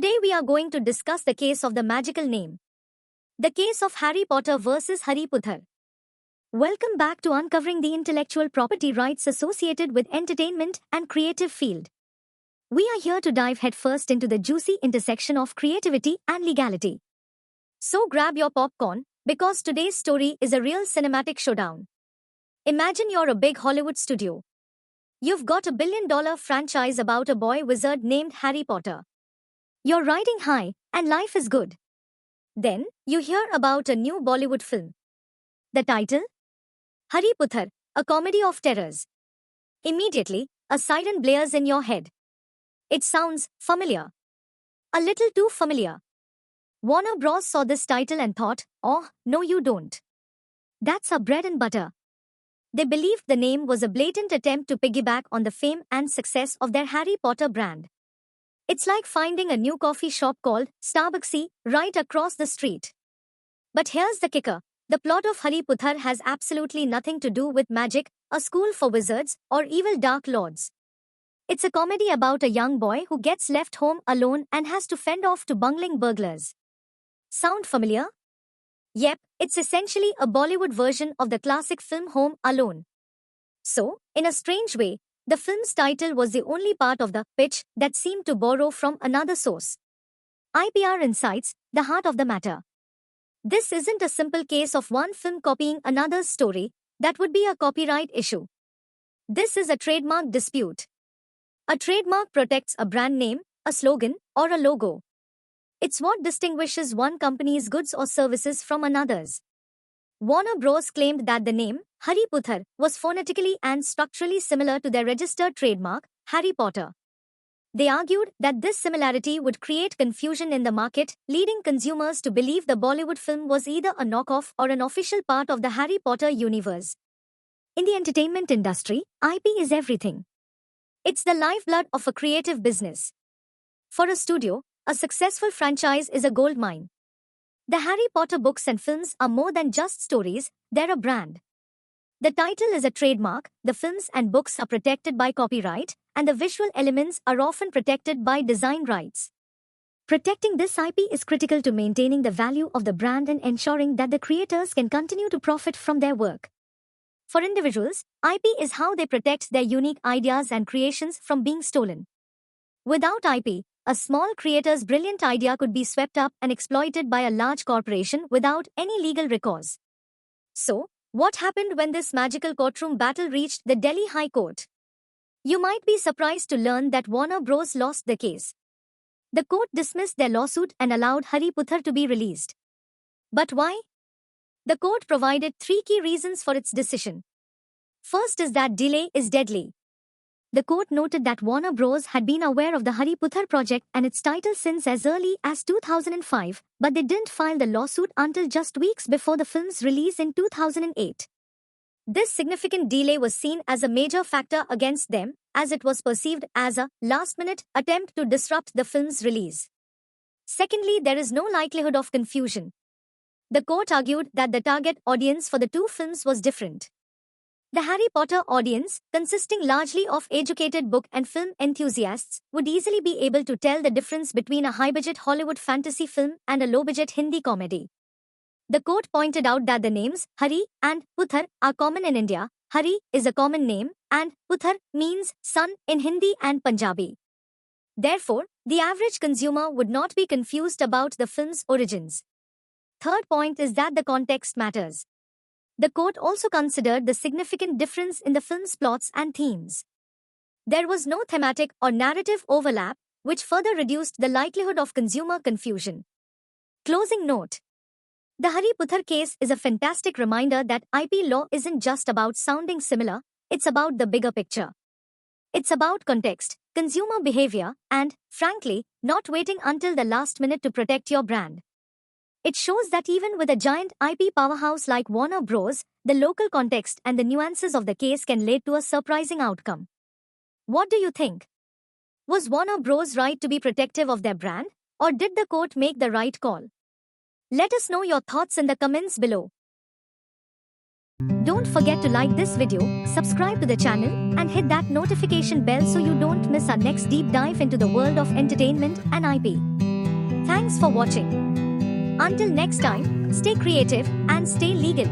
Today we are going to discuss the case of the magical name. The case of Harry Potter versus Hari Puthar. Welcome back to uncovering the intellectual property rights associated with entertainment and creative field. We are here to dive headfirst into the juicy intersection of creativity and legality. So grab your popcorn, because today's story is a real cinematic showdown. Imagine you're a big Hollywood studio. You've got a billion-dollar franchise about a boy wizard named Harry Potter. You're riding high, and life is good. Then, you hear about a new Bollywood film. The title? Hari Puthar, a comedy of terrors. Immediately, a siren blares in your head. It sounds familiar. A little too familiar. Warner Bros. Saw this title and thought, oh, no you don't. That's our bread and butter. They believed the name was a blatant attempt to piggyback on the fame and success of their Harry Potter brand. It's like finding a new coffee shop called Starbucksy right across the street. But here's the kicker. The plot of Hari Puthar has absolutely nothing to do with magic, a school for wizards, or evil dark lords. It's a comedy about a young boy who gets left home alone and has to fend off to bungling burglars. Sound familiar? Yep, it's essentially a Bollywood version of the classic film Home Alone. So, in a strange way, the film's title was the only part of the pitch that seemed to borrow from another source. IPR Insights, the heart of the matter. This isn't a simple case of one film copying another's story. That would be a copyright issue. This is a trademark dispute. A trademark protects a brand name, a slogan, or a logo. It's what distinguishes one company's goods or services from another's. Warner Bros. Claimed that the name, Hari Puthar, was phonetically and structurally similar to their registered trademark, Harry Potter. They argued that this similarity would create confusion in the market, leading consumers to believe the Bollywood film was either a knockoff or an official part of the Harry Potter universe. In the entertainment industry, IP is everything. It's the lifeblood of a creative business. For a studio, a successful franchise is a goldmine. The Harry Potter books and films are more than just stories, they're a brand. The title is a trademark, the films and books are protected by copyright, and the visual elements are often protected by design rights. Protecting this IP is critical to maintaining the value of the brand and ensuring that the creators can continue to profit from their work. For individuals, IP is how they protect their unique ideas and creations from being stolen. Without IP, a small creator's brilliant idea could be swept up and exploited by a large corporation without any legal recourse. So, what happened when this magical courtroom battle reached the Delhi High Court? You might be surprised to learn that Warner Bros. Lost the case. The court dismissed their lawsuit and allowed Hari Puthar to be released. But why? The court provided 3 key reasons for its decision. First is that delay is deadly. The court noted that Warner Bros. Had been aware of the Hari Puthar project and its title since as early as 2005, but they didn't file the lawsuit until just weeks before the film's release in 2008. This significant delay was seen as a major factor against them, as it was perceived as a last-minute attempt to disrupt the film's release. Secondly, there is no likelihood of confusion. The court argued that the target audience for the two films was different. The Harry Potter audience, consisting largely of educated book and film enthusiasts, would easily be able to tell the difference between a high-budget Hollywood fantasy film and a low-budget Hindi comedy. The court pointed out that the names Hari and Puthar are common in India. Hari is a common name, and Puthar means son in Hindi and Punjabi. Therefore, the average consumer would not be confused about the film's origins. Third point is that the context matters. The court also considered the significant difference in the film's plots and themes. There was no thematic or narrative overlap, which further reduced the likelihood of consumer confusion. Closing note. The Hari Puthar case is a fantastic reminder that IP law isn't just about sounding similar, it's about the bigger picture. It's about context, consumer behavior, and, frankly, not waiting until the last minute to protect your brand. It shows that even with a giant IP powerhouse like Warner Bros., the local context and the nuances of the case can lead to a surprising outcome. What do you think? Was Warner Bros. Right to be protective of their brand, or did the court make the right call? Let us know your thoughts in the comments below. Don't forget to like this video, subscribe to the channel, and hit that notification bell so you don't miss our next deep dive into the world of entertainment and IP. Thanks for watching. Until next time, stay creative and stay legal.